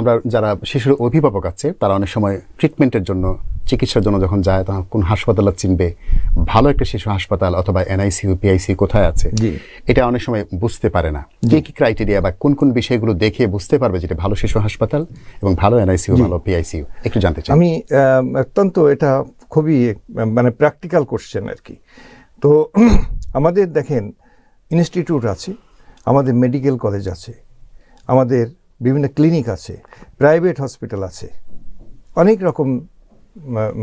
আমরা যারা শিশুর অভিভাবক আছে তারা অনেক সময় ট্রিটমেন্টের জন্য চিকিৎসার জন্য যখন যায় তখন কোন হাসপাতাল চিনবে, ভালো একটা শিশু হাসপাতাল অথবা এনআইসিইউ পিআইসিইউ কোথায় আছে এটা অনেক সময় বুঝতে পারে না। কি কি ক্রাইটেরিয়া বা কোন কোন বিষয়গুলো দেখে বুঝতে পারবে যেটা ভালো শিশু হাসপাতাল এবং ভালো এনআইসিইউ ভালো পিআইসিইউ একটু জানতে চাই। আমি অত্যন্ত এটা খুবই মানে প্র্যাকটিক্যাল কোশ্চেন আর কি। তো আমাদের দেখেন ইনস্টিটিউট আছে, আমাদের মেডিকেল কলেজ আছে, আমাদের বিভিন্ন ক্লিনিক আছে, প্রাইভেট হসপিটাল আছে, অনেক রকম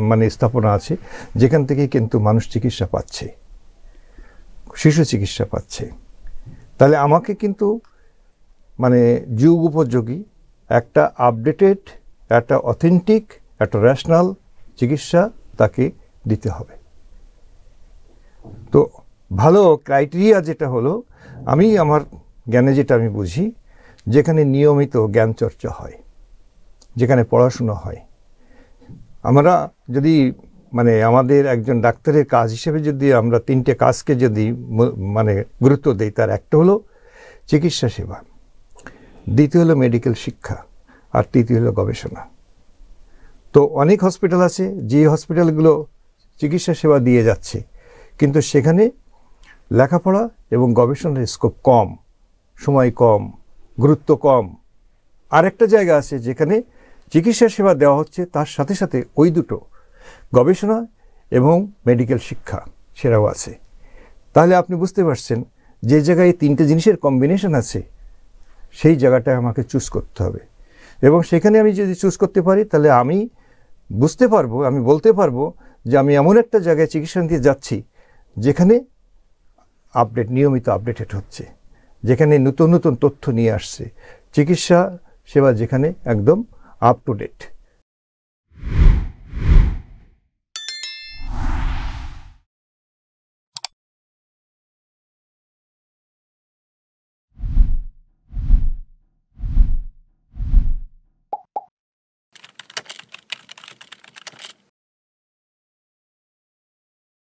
মানে স্থাপনা আছে যেখান থেকে কিন্তু মানুষ চিকিৎসা পাচ্ছে, শিশু চিকিৎসা পাচ্ছে। তাহলে আমাকে কিন্তু মানে যুগ উপযোগী একটা আপডেটেড, একটা অথেন্টিক, একটা রেশনাল চিকিৎসা তাকে দিতে হবে। তো ভালো ক্রাইটেরিয়া যেটা হলো, আমি আমার জ্ঞানে যেটা আমি বুঝি, যেখানে নিয়মিত জ্ঞান চর্চা হয়, যেখানে পড়াশুনো হয়। আমরা যদি মানে আমাদের একজন ডাক্তারের কাজ হিসেবে যদি আমরা তিনটে কাজকে যদি মানে গুরুত্ব দিই, তার একটা হলো চিকিৎসা সেবা, দ্বিতীয় হলো মেডিকেল শিক্ষা, আর তৃতীয় হলো গবেষণা। তো অনেক হসপিটাল আছে যে হসপিটালগুলো চিকিৎসা সেবা দিয়ে যাচ্ছে, কিন্তু সেখানে লেখাপড়া এবং গবেষণার স্কোপ কম, সময় কম, গুরুত্ব কম। আর একটা জায়গা আছে যেখানে চিকিৎসা সেবা দেওয়া হচ্ছে, তার সাথে সাথে ওই দুটো গবেষণা এবং মেডিকেল শিক্ষা সেটাও আছে। তাহলে আপনি বুঝতে পারছেন যে জায়গায় তিনটে জিনিসের কম্বিনেশন আছে, সেই জায়গাটায় আমাকে চুজ করতে হবে। এবং সেখানে আমি যদি চুজ করতে পারি, তাহলে আমি বুঝতে পারবো, আমি বলতে পারবো যে আমি এমন একটা জায়গায় চিকিৎসা নিতে যাচ্ছি যেখানে নিয়মিত আপডেটেড হচ্ছে, যেখানে নতুন নতুন তথ্য নিয়ে আসছে, চিকিৎসা সেবা যেখানে একদম আপ টু ডেট।